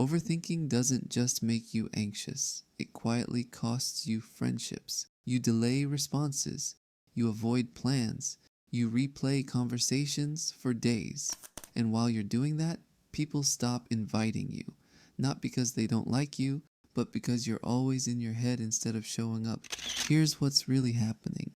Overthinking doesn't just make you anxious, it quietly costs you friendships. You delay responses, you avoid plans, you replay conversations for days. And while you're doing that, people stop inviting you. Not because they don't like you, but because you're always in your head instead of showing up. Here's what's really happening.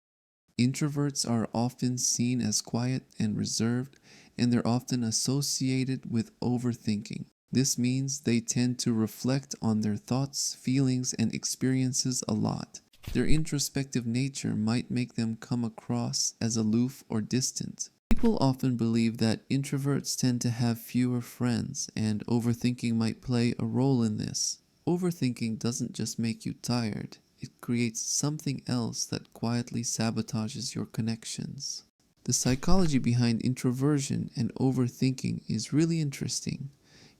Introverts are often seen as quiet and reserved, and they're often associated with overthinking. This means they tend to reflect on their thoughts, feelings, and experiences a lot. Their introspective nature might make them come across as aloof or distant. People often believe that introverts tend to have fewer friends, and overthinking might play a role in this. Overthinking doesn't just make you tired, it creates something else that quietly sabotages your connections. The psychology behind introversion and overthinking is really interesting.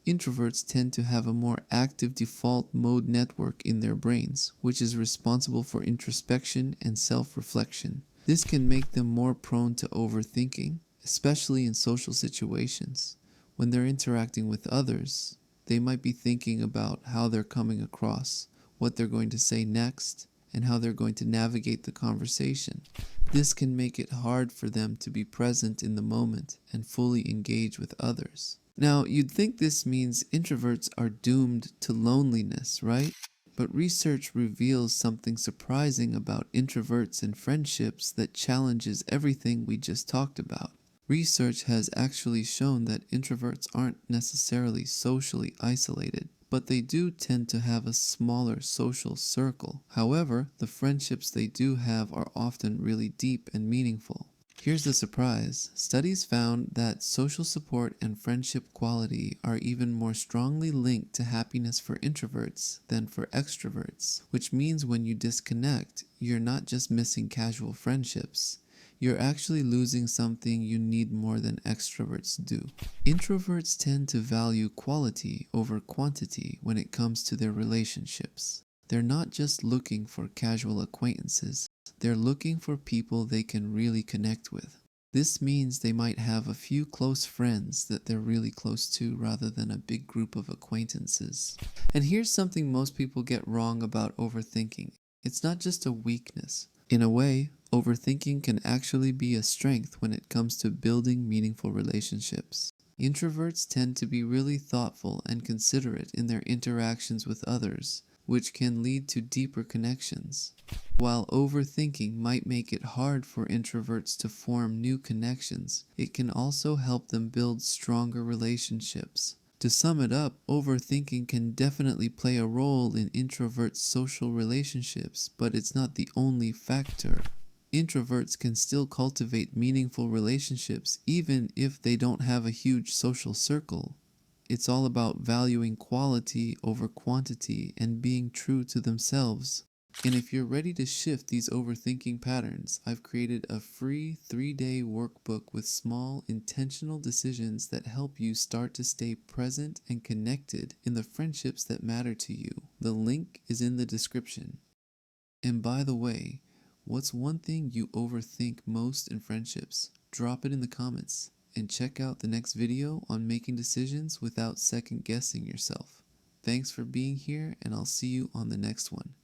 Introverts tend to have a more active default mode network in their brains, which is responsible for introspection and self-reflection. This can make them more prone to overthinking, especially in social situations. When they're interacting with others, they might be thinking about how they're coming across, what they're going to say next, and how they're going to navigate the conversation. This can make it hard for them to be present in the moment and fully engage with others. Now, you'd think this means introverts are doomed to loneliness, right? But research reveals something surprising about introverts and friendships that challenges everything we just talked about. Research has actually shown that introverts aren't necessarily socially isolated, but they do tend to have a smaller social circle. However, the friendships they do have are often really deep and meaningful. Here's the surprise. Studies found that social support and friendship quality are even more strongly linked to happiness for introverts than for extroverts, which means when you disconnect, you're not just missing casual friendships. You're actually losing something you need more than extroverts do. Introverts tend to value quality over quantity when it comes to their relationships. They're not just looking for casual acquaintances, they're looking for people they can really connect with. This means they might have a few close friends that they're really close to rather than a big group of acquaintances. And here's something most people get wrong about overthinking. It's not just a weakness. In a way, overthinking can actually be a strength when it comes to building meaningful relationships. Introverts tend to be really thoughtful and considerate in their interactions with others, which can lead to deeper connections. While overthinking might make it hard for introverts to form new connections, it can also help them build stronger relationships. To sum it up, overthinking can definitely play a role in introverts' social relationships, but it's not the only factor. Introverts can still cultivate meaningful relationships even if they don't have a huge social circle. It's all about valuing quality over quantity and being true to themselves. And if you're ready to shift these overthinking patterns, I've created a free 3-day workbook with small, intentional decisions that help you start to stay present and connected in the friendships that matter to you. The link is in the description. And by the way, what's one thing you overthink most in friendships? Drop it in the comments. And check out the next video on making decisions without second guessing yourself. Thanks for being here, and I'll see you on the next one.